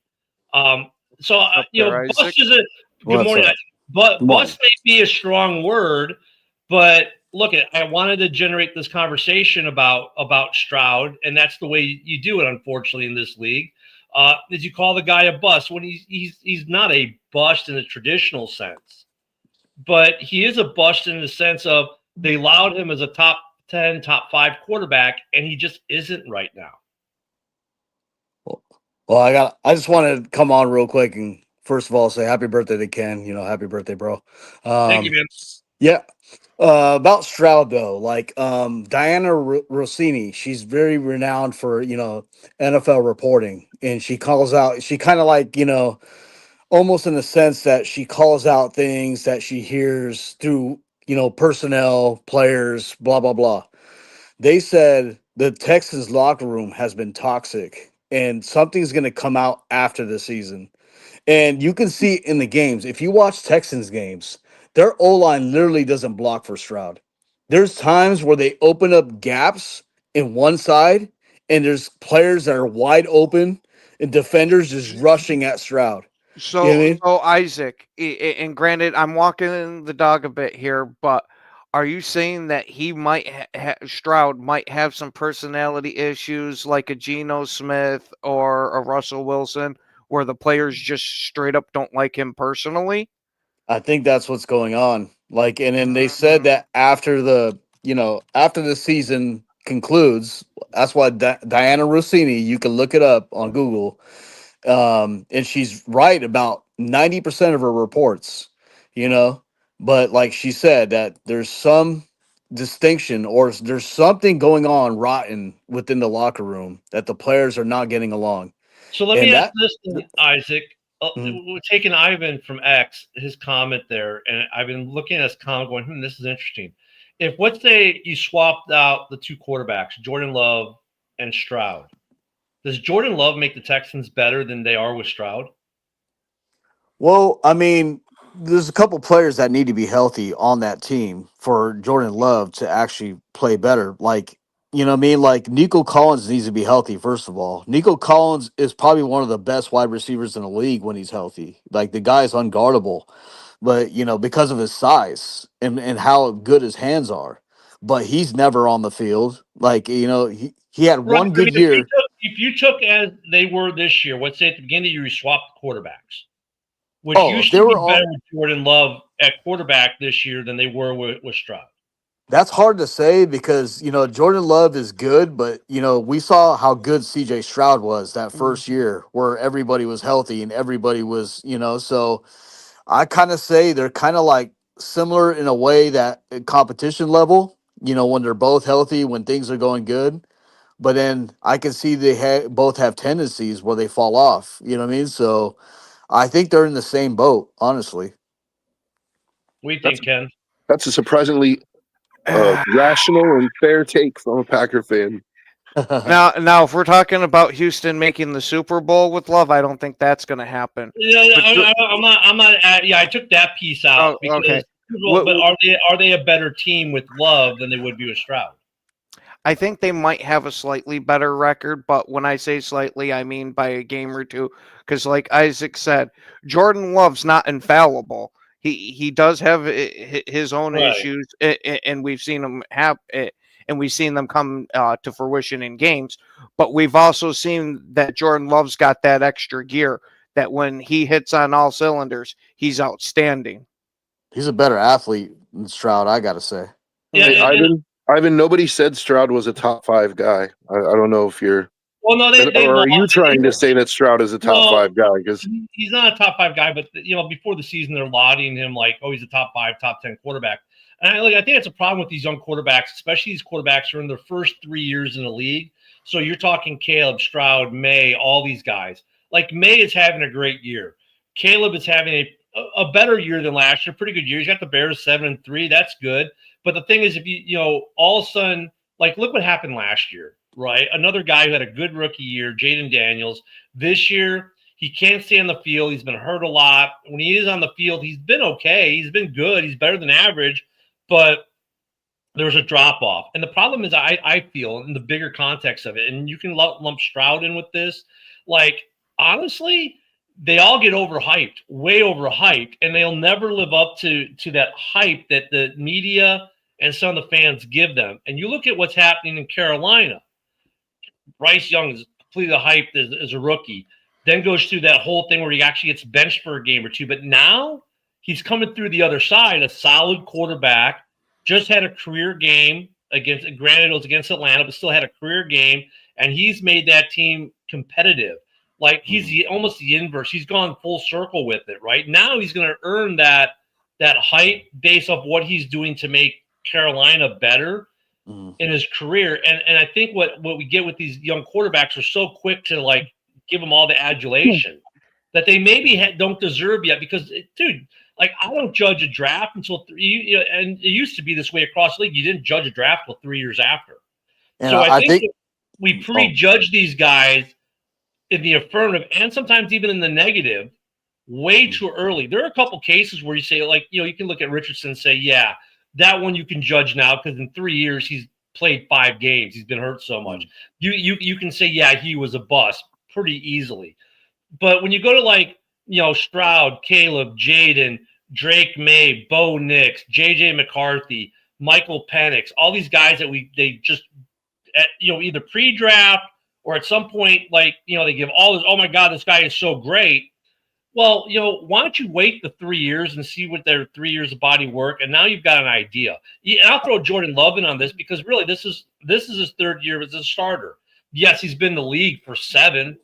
Bust is a good morning. But bust may be a strong word, but look, I wanted to generate this conversation about Stroud, and that's the way you do it, unfortunately, in this league. Is you call the guy a bust when he's not a bust in the traditional sense, but he is a bust in the sense of they allowed him as a top 10, top 5 quarterback, and he just isn't right now. Well, I just want to come on real quick and first of all say happy birthday to Ken. Happy birthday, bro. Thank you, man. Yeah. About Stroud though, like Diana Rossini, she's very renowned for NFL reporting, and she calls out. She kind of like almost in the sense that she calls out things that she hears through personnel, players, blah blah blah. They said the Texans locker room has been toxic, and something's going to come out after the season. And you can see it in the games. If you watch Texans games, their O-line literally doesn't block for Stroud. There's times where they open up gaps in one side, and there's players that are wide open, and defenders just rushing at Stroud. So, so Isaac, and granted, I'm walking the dog a bit here, but are you saying that he might Stroud might have some personality issues like a Geno Smith or a Russell Wilson, where the players just straight up don't like him personally? I think that's what's going on. Like, and then they said that after the season concludes, that's why Diana Rossini, you can look it up on Google. And she's right about 90% of her reports, but like she said that there's some distinction or there's something going on rotten within the locker room that the players are not getting along. So let me ask this, Isaac. We're taking Ivan from X, his comment there, and I've been looking at his comment going, this is interesting. If, let's say, you swapped out the 2 quarterbacks, Jordan Love and Stroud, does Jordan Love make the Texans better than they are with Stroud? Well, I mean, there's a couple players that need to be healthy on that team for Jordan Love to actually play better. Like, You know what I mean? Like Nico Collins needs to be healthy, first of all. Nico Collins is probably one of the best wide receivers in the league when he's healthy. Like the guy is unguardable, but because of his size and how good his hands are. But he's never on the field. Like, he had Right. one I mean, good year. if you took as they were this year, let's say at the beginning of the year, you swapped quarterbacks, which Oh, if used they to were be on, better with Jordan Love at quarterback this year than they were with Stroud. that's hard to say because, Jordan Love is good, but, we saw how good CJ Stroud was that first year where everybody was healthy and everybody was, so I kind of say they're kind of like similar in a way that at competition level, when they're both healthy, when things are going good. But then I can see they both have tendencies where they fall off. You know what I mean? So I think they're in the same boat, honestly. What do you That's think, Ken? that's a surprisingly rational and fair take from a Packer fan. Now, if we're talking about Houston making the Super Bowl with Love, I don't think that's going to happen. Yeah, But I'm not. Yeah, I took that piece out oh, okay. because. But are they a better team with Love than they would be with Stroud? I think they might have a slightly better record, but when I say slightly, I mean by a game or two. Because, like Isaac said, Jordan Love's not infallible. He does have his own Right. issues, and we've seen him have it, and we've seen them come to fruition in games. But we've also seen that Jordan Love's got that extra gear that when he hits on all cylinders, he's outstanding. He's a better athlete than Stroud, I got to say. Yeah, Hey, Ivan, nobody said Stroud was a top 5 guy. I don't know if you're, well, no, or are you trying to say that Stroud is a top 5 guy? Because he's not a top 5 guy, but before the season they're lauding him like, oh, he's a top 5, top 10 quarterback. And I think it's a problem with these young quarterbacks, especially these quarterbacks who are in their first 3 years in the league. So you're talking Caleb, Stroud, May, all these guys. Like May is having a great year. Caleb is having a better year than last year, pretty good year. He's got the Bears 7-3. That's good. But the thing is, if all of a sudden, like, look what happened last year, right? Another guy who had a good rookie year, Jaden Daniels. This year, he can't stay on the field. He's been hurt a lot. When he is on the field, he's been okay. He's been good. He's better than average. But there's a drop off. And the problem is, I feel in the bigger context of it, and you can lump Stroud in with this, like, honestly, they all get overhyped, way overhyped, and they'll never live up to that hype that the media and some of the fans give them. And you look at what's happening in Carolina. Bryce Young is completely hyped as a rookie, then goes through that whole thing where he actually gets benched for a game or two. But now he's coming through the other side, a solid quarterback, just had a career game granted it was against Atlanta, but still had a career game, and he's made that team competitive. Like he's almost the inverse. He's gone full circle with it, right? Now he's going to earn that hype based off what he's doing to make Carolina better in his career. And I think what we get with these young quarterbacks are so quick to like give them all the adulation that they maybe don't deserve yet. Because, dude, like I don't judge a draft until and it used to be this way across the league. You didn't judge a draft till 3 years after. And So I think we prejudge these guys in the affirmative and sometimes even in the negative way too early. There are a couple cases where you say, like, you can look at Richardson and say, yeah, that one you can judge now because in 3 years he's played 5 games. He's been hurt so much. You can say, yeah, he was a bust pretty easily. But when you go to like, Stroud, Caleb, Jaden, Drake May, Bo Nix, JJ McCarthy, Michael Penix, all these guys that they just either pre-draft or at some point, like, they give all this, oh my God, this guy is so great. Well, why don't you wait the 3 years and see what their 3 years of body work, and now you've got an idea. And I'll throw Jordan Love in on this because really this is his 3rd year as a starter. Yes, he's been in the league for 6,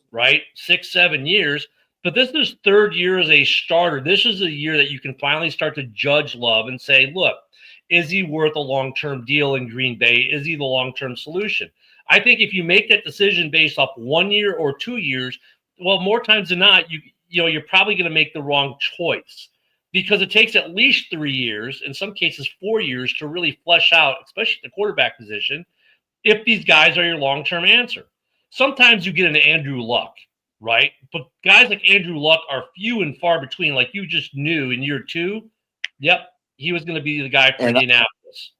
7 years, but this is his 3rd year as a starter. This is a year that you can finally start to judge Love and say, look, is he worth a long-term deal in Green Bay? Is he the long-term solution? I think if you make that decision based off 1 year or 2 years, well, more times than not, you're probably going to make the wrong choice because it takes at least 3 years, in some cases 4 years, to really flesh out, especially the quarterback position, if these guys are your long-term answer. Sometimes you get an Andrew Luck, right? But guys like Andrew Luck are few and far between. Like you just knew in year 2, yep, he was going to be the guy for Indianapolis.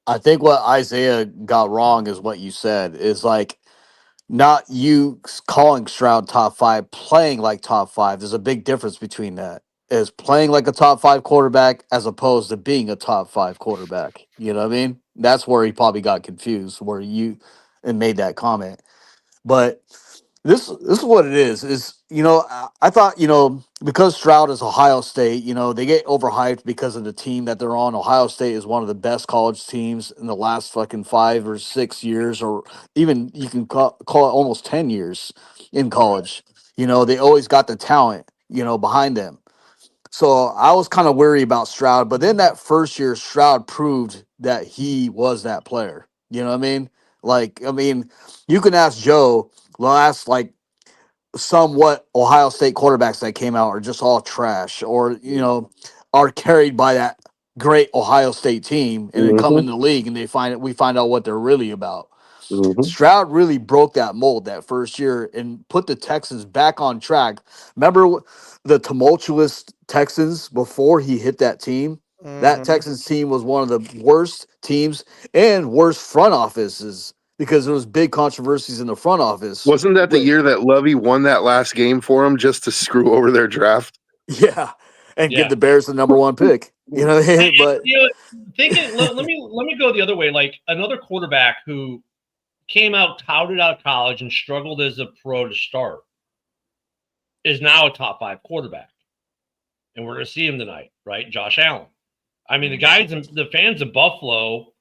I think what Isaiah got wrong is what you said is like not you calling Stroud top five, playing like top five. There's a big difference between that. Is playing like a top five quarterback as opposed to being a top five quarterback. You know what I mean? That's where he probably got confused, where you and made that comment. But this is what it is I thought because Stroud is Ohio State, they get overhyped because of the team that they're on. Ohio State is one of the best college teams in the last fucking 5 or 6 years, or even you can call it almost 10 years in college. They always got the talent behind them. So I was kind of worried about Stroud, but then that first year Stroud proved that he was that player. You know what I mean? You can ask Joe last like somewhat Ohio State quarterbacks that came out are just all trash, or are carried by that great Ohio State team, and then come Mm-hmm. in the league and we find out what they're really about. Mm-hmm. Stroud really broke that mold that first year and put the Texans back on track. Remember the tumultuous Texans before he hit that team? That Mhm. Texans team was one of the worst teams and worst front offices because there was big controversies in the front office. Wasn't that the year that Lovey won that last game for him just to screw over their draft? Yeah, and give Yeah. the Bears the number one pick. But Thinking, let me go the other way. Like another quarterback who came out touted out of college and struggled as a pro to start is now a top 5 quarterback, and we're going to see him tonight, right? Josh Allen. I mean, the fans of Buffalo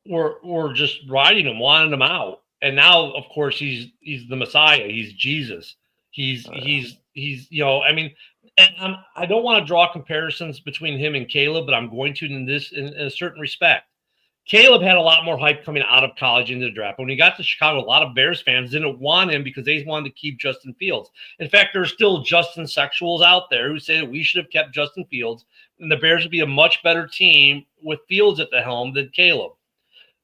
were just riding him, wanting him out, and now, of course, he's the Messiah. He's Jesus. He's I mean, and I don't want to draw comparisons between him and Caleb, but I'm going to in a certain respect. Caleb had a lot more hype coming out of college into the draft. When he got to Chicago, a lot of Bears fans didn't want him because they wanted to keep Justin Fields. In fact, there are still Justin sexuals out there who say that we should have kept Justin Fields, and the Bears would be a much better team with Fields at the helm than Caleb.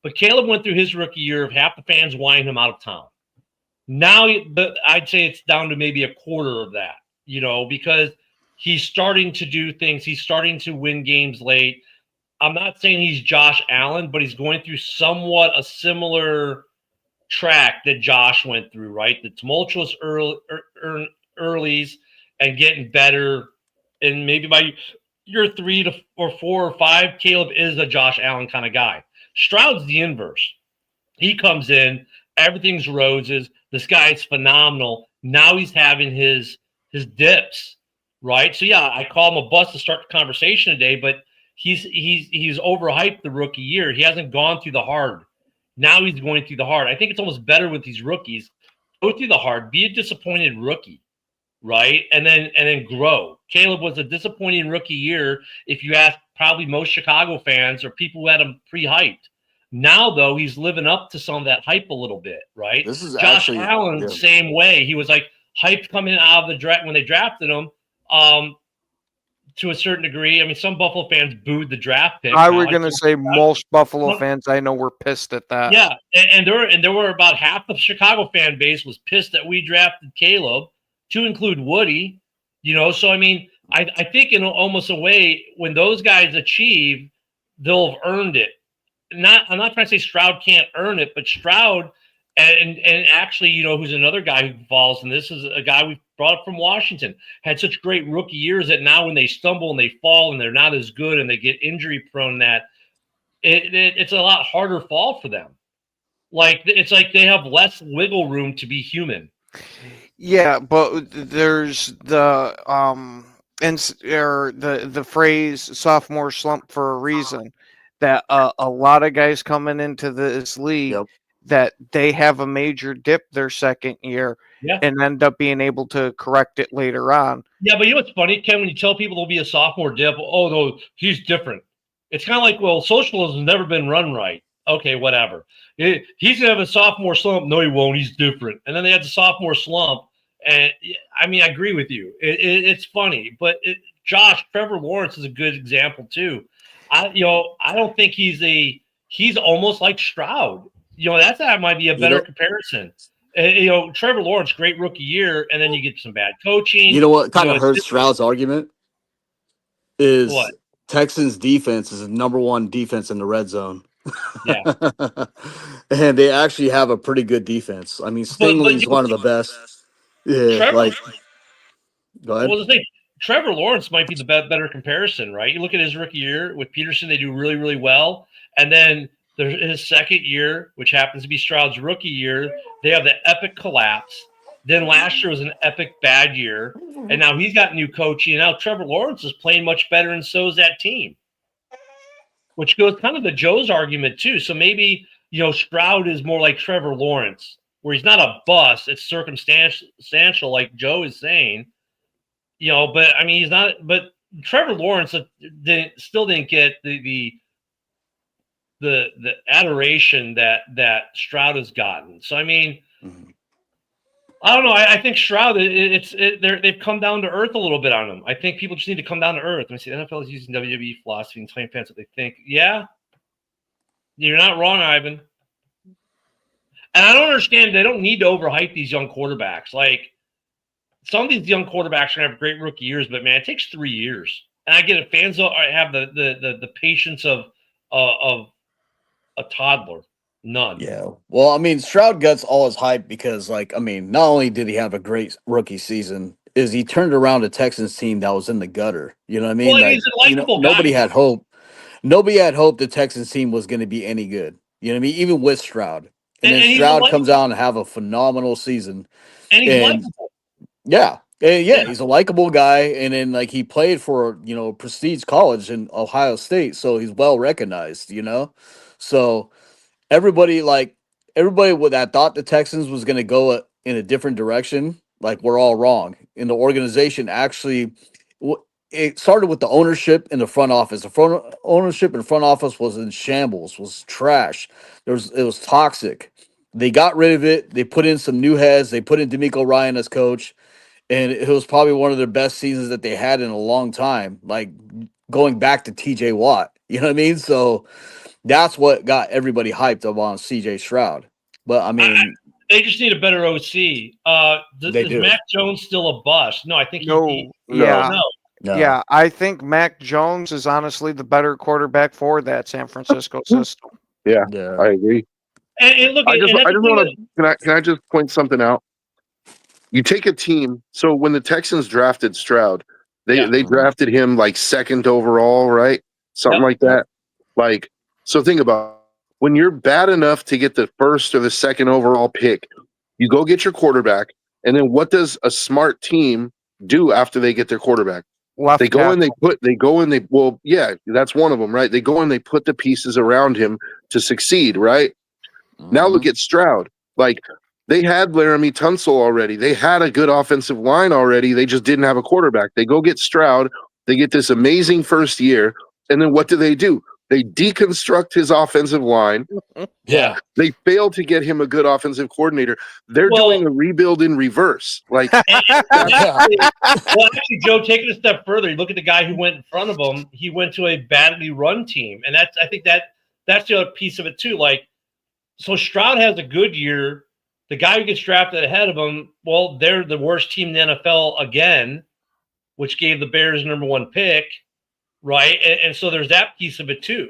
But Caleb went through his rookie year of half the fans wanting him out of town. Now, I'd say it's down to maybe a quarter of that, because he's starting to do things. He's starting to win games late. I'm not saying he's Josh Allen, but he's going through somewhat a similar track that Josh went through, right? The tumultuous earlies and getting better. And maybe by year 3 or 4 or 5, Caleb is a Josh Allen kind of guy. Stroud's the inverse. He comes in, everything's roses. This guy's phenomenal. Now he's having his dips, right? So yeah, I call him a bust to start the conversation today, but he's overhyped the rookie year. He hasn't gone through the hard. Now he's going through the hard. I think it's almost better with these rookies. Go through the hard, be a disappointed rookie, right? And then grow. Caleb was a disappointing rookie year if you ask probably most Chicago fans or people who had him pre-hyped. Now, though, he's living up to some of that hype a little bit, right? this is Josh actually Allen, same way. He was like hyped coming out of the draft when they drafted him. To a certain degree. I mean, some Buffalo fans booed the draft pick. I was going to say most Buffalo fans I know were pissed at that. Yeah, and there were about half the Chicago fan base was pissed that we drafted Caleb, to include Woody. So I mean, I think in almost a way, when those guys achieve, they'll have earned it. I'm not trying to say Stroud can't earn it, but Stroud and actually, who's another guy who falls, and this is a guy we've brought up from Washington, had such great rookie years that now when they stumble and they fall and they're not as good and they get injury prone, that it's a lot harder fall for them. Like it's like they have less wiggle room to be human. Yeah, but there's the the phrase sophomore slump for a reason. That a lot of guys coming into this league, Yep. that they have a major dip their second year, Yeah. and end up being able to correct it later on. Yeah, but you know what's funny, Ken? When you tell people there'll be a sophomore dip, oh no, he's different. It's kind of like, well, socialism's never been run right. Okay, whatever. He's gonna have a sophomore slump. No, he won't. He's different. And then they had the sophomore slump. And I mean, I agree with you. It's funny, but Trevor Lawrence is a good example too. I don't think he's almost like Stroud. That might be a better comparison. Trevor Lawrence, great rookie year, and then you get some bad coaching. You know what kind of hurts Stroud's argument is what? Texans defense is the number one defense in the red zone. Yeah. And they actually have a pretty good defense. I mean, But Stingley's one of the best. Yeah, Trevor, like go ahead. well, the thing, Trevor Lawrence might be the better comparison, right? You look at his rookie year with Peterson; they do really, really well, and then there's his second year, which happens to be Stroud's rookie year. They have the epic collapse. Then last year was an epic bad year, and now he's got new coaching. And now Trevor Lawrence is playing much better, and so is that team, which goes kind of to Joe's argument too. So maybe Stroud is more like Trevor Lawrence, where he's not a bust; it's circumstantial, like Joe is saying. But I mean, he's not. But Trevor Lawrence still didn't get the adoration that Stroud has gotten. So I mean, I don't know. I think Stroud, they've come down to earth a little bit on him. I think people just need to come down to earth. Let me see. The NFL is using WWE philosophy and telling fans what they think. Yeah, you're not wrong, Ivan. And I don't understand. They don't need to overhype these young quarterbacks. Like, some of these young quarterbacks are gonna have great rookie years, but man, it takes 3 years. And I get it. Fans don't have the patience of a toddler. None. Yeah. Well, I mean, Stroud gets all his hype because, like, I mean, not only did he have a great rookie season, is he turned around a Texans team that was in the gutter. You know what I mean? Well, Like, he's a likable nobody guy. had hope. Nobody had hope the Texans team was going to be any good. You know what I mean? Even with Stroud. And then he's Stroud comes out and have a phenomenal season. and he's And likable. yeah. Yeah, he's a likable guy, and then like he played for prestige college in Ohio State, so he's well recognized. So everybody that thought the Texans was going to go in a different direction, like we're all wrong. And the organization actually, it started with the ownership in the front office. The ownership in front office was in shambles, was trash. It was toxic. They got rid of it. They put in some new heads. They put in D'Amico Ryan as coach. And it was probably one of their best seasons that they had in a long time, like going back to TJ Watt. You know what I mean? So that's what got everybody hyped up on CJ Stroud. But I mean, they just need a better OC. Is Mac Jones still a bust? No, I think No. Yeah, I think Mac Jones is honestly the better quarterback for that San Francisco system. Yeah, I agree. And look, I just want to. Can I just point something out? You take a team. So when the Texans drafted Stroud, they drafted him like second overall, right? Something like that. Like, so think about when you're bad enough to get the first or the second overall pick, you go get your quarterback, and then what does a smart team do after they get their quarterback? They go and well, yeah, that's one of them, right? They go and they put the pieces around him to succeed, right? Now look at Stroud. Like, they had Laramie Tunsil already. They had a good offensive line already. They just didn't have a quarterback. They go get Stroud. They get this amazing first year. And then what do? They deconstruct his offensive line. Yeah. They fail to get him a good offensive coordinator. They're doing a rebuild in reverse. Like, actually, Joe, take it a step further. You look at the guy who went in front of him. He went to a badly run team. And I think that's the other piece of it too. Like, so Stroud has a good year. The guy who gets drafted ahead of him, well, they're the worst team in the NFL again, which gave the Bears number 1 pick, right? And so there's that piece of it too.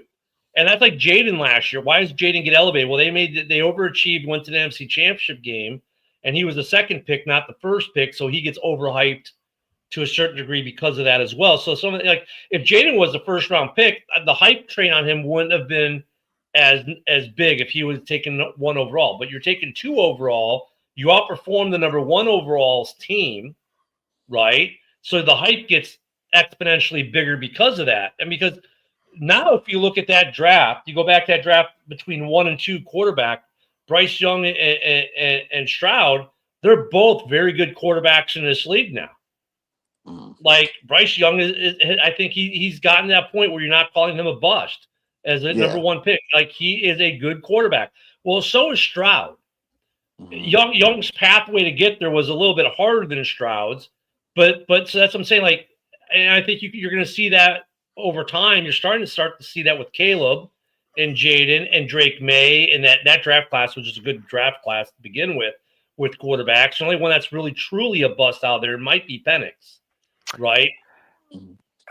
And that's like Jaden last year. Why does Jaden get elevated? Well, they overachieved, went to the NFC Championship game, and he was the second pick, not the first pick, so he gets overhyped to a certain degree because of that as well. So something like if Jaden was the first round pick, the hype train on him wouldn't have been as big if he was taking 1 overall, but you're taking 2 overall. You outperform the number 1 overall's team, right? So the hype gets exponentially bigger because of that. And because now, if you look at that draft, you go back to that draft between 1 and 2 quarterback, Bryce Young and Stroud, they're both very good quarterbacks in this league now. Like Bryce Young is I think he's gotten to that point where you're not calling him a bust as a number 1 pick. Like, he is a good quarterback. Well, so is Stroud. Young's pathway to get there was a little bit harder than Stroud's, but so that's what I'm saying. Like, and I think you're going to see that over time. You're starting to see that with Caleb and Jaden and Drake May, and that draft class, which is a good draft class to begin with quarterbacks. The only one that's really truly a bust out there might be Penix, right?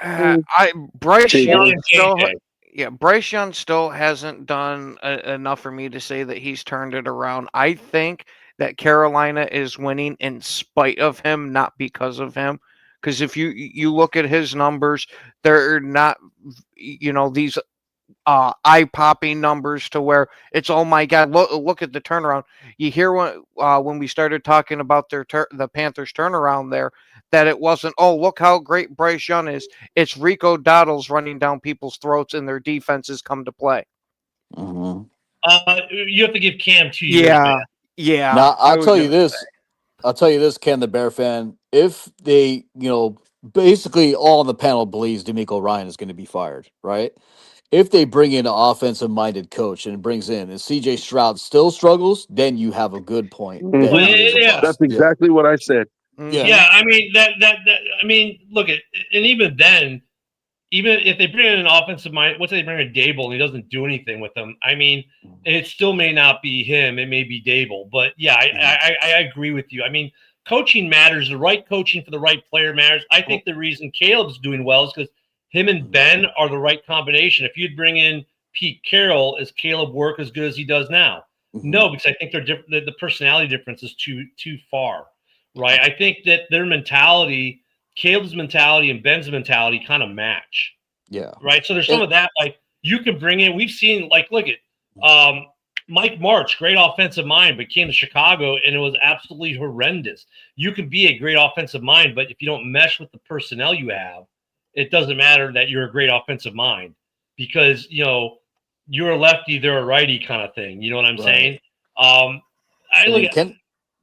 Bryce JJ. Young still, JJ. Bryce Young still hasn't done enough for me to say that he's turned it around. I think that Carolina is winning in spite of him, not because of him. Because if you look at his numbers, they're not, these eye-popping numbers to where it's, oh my God, look at the turnaround. You hear when we started talking about the Panthers turnaround there, that it wasn't, oh, look how great Bryce Young is. It's Rico Dowdle's running down people's throats and their defenses come to play. Mm-hmm. You have to give Cam 2 years, man. Yeah. Now I I'll was tell you gonna this. say. I'll tell you this, Ken, the Bear fan. If they, basically all on the panel believes D'Amico Ryan is going to be fired, right? If they bring in an offensive-minded coach and brings in and C.J. Stroud still struggles, then you have a good point that Well, Mhm. he is a yeah. bust. That's exactly what I said. Yeah. Yeah, I mean I mean, look at, and even then, even if they bring in an offensive mind, let's say they bring in Dable and he doesn't do anything with them. I mean, it still may not be him. It may be Dable. But yeah, I agree with you. I mean, coaching matters. The right coaching for the right player matters. I think the reason Caleb's doing well is because him and Ben are the right combination. If you'd bring in Pete Carroll, is Caleb work as good as he does now? No, because I think they're different. The personality difference is too far, right? I think that their mentality, Caleb's mentality and Ben's mentality, kind of match, Yeah. right? So there's some of that, like you can bring in. We've seen, like, look at Mike March, great offensive mind, but came to Chicago and it was absolutely horrendous. You can be a great offensive mind, but if you don't mesh with the personnel you have, it doesn't matter that you're a great offensive mind, because you're a lefty, they're a righty kind of thing. You know what I'm saying? I look mean, at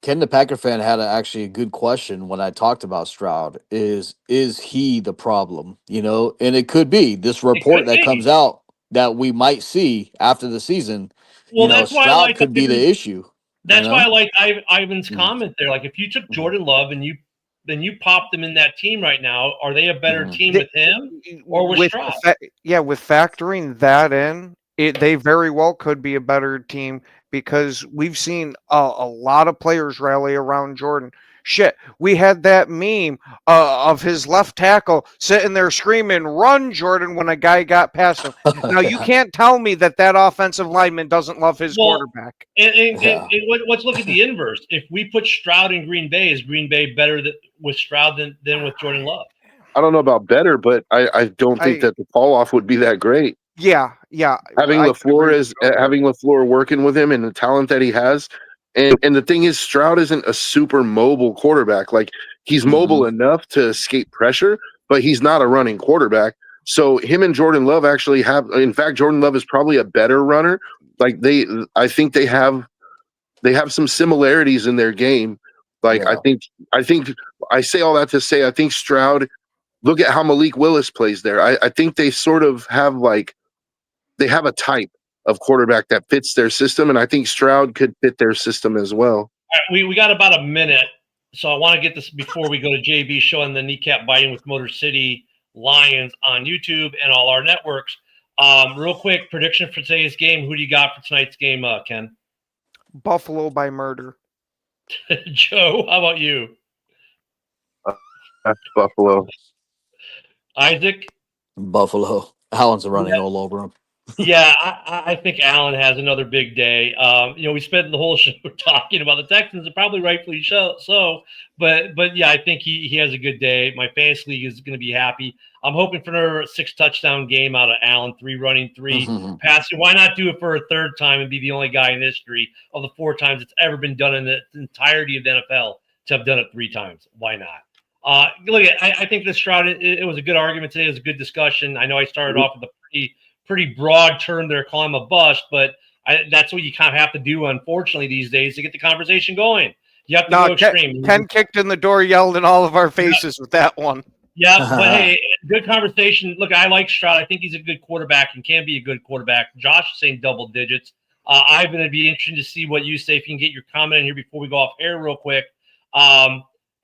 Ken, the Packer fan, had actually a good question when I talked about Stroud. Is he the problem? And it could be this report could that be. comes out that we might see after the season. Well, that's why I Stroud like could be the issue. That's why I like Ivan's comment there. Like, if you took Mhm. Jordan Love and you popped them in that team right now, are they a better Mhm. team with him or with Stroud? With factoring that in, they very well could be a better team, because we've seen a lot of players rally around Jordan. Shit, we had that meme of his left tackle sitting there screaming, "Run, Jordan!" when a guy got past him. Now you can't tell me that offensive lineman doesn't love his Well, quarterback. Yeah. Let's look at the inverse. If we put Stroud in Green Bay, is Green Bay better with Stroud than with Jordan Love? I don't know about better, but I don't think that the fall off would be that great. Yeah. Having I could agree with you there. having LaFleur working with him and the talent that he has, and the thing is, Stroud isn't a super mobile quarterback. Like, he's mobile enough to escape pressure, but he's not a running quarterback. So him and Jordan Love actually have. In fact, Jordan Love is probably a better runner. Like, I think they have some similarities in their game. Like, Yeah. I think I say all that to say I think Stroud. Look at how Malik Willis plays there. I think they sort of have they have a type of quarterback that fits their system, and I think Stroud could fit their system as well. All right, we got about a minute, so I want to get this before we go to JB showing the kneecap biting with Motor City Lions on YouTube and all our networks. Real quick, prediction for today's game. Who do you got for tonight's game, Ken? Buffalo by murder. Joe, how about you? That's Buffalo. Isaac? Buffalo. Allen's running all over him. Yeah, I think Allen has another big day. We spent the whole show talking about the Texans, and probably rightfully so. But yeah, I think he has a good day. My fantasy league is going to be happy. I'm hoping for another 6-touchdown game out of Allen, 3 running, 3 passing. Why not do it for a third time and be the only guy in history of the 4 times it's ever been done in the entirety of the NFL to have done it 3 times? Why not? Look, I think this Stroud, it was a good argument today. It was a good discussion. I know I started off with a pretty broad term there, calling him a bust, but that's what you kind of have to do, unfortunately, these days to get the conversation going. You have to go extreme. Ken kicked in the door, yelled in all of our faces with that one. Yeah, but hey, good conversation. Look, I like Stroud. I think he's a good quarterback and can be a good quarterback. Josh is saying double digits. I'm going to be interested to see what you say. If you can get your comment in here before we go off air real quick.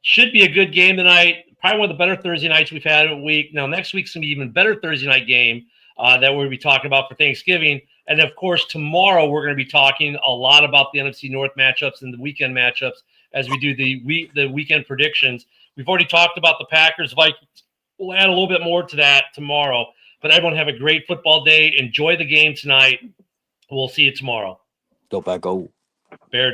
Should be a good game tonight. Probably one of the better Thursday nights we've had a week. Now, next week's going to be even better Thursday night game that we'll be talking about for Thanksgiving. And, of course, tomorrow we're going to be talking a lot about the NFC North matchups and the weekend matchups as we do the weekend predictions. We've already talked about the Packers-Vikings we'll add a little bit more to that tomorrow. But everyone have a great football day. Enjoy the game tonight. We'll see you tomorrow. Go back, go. Bear down.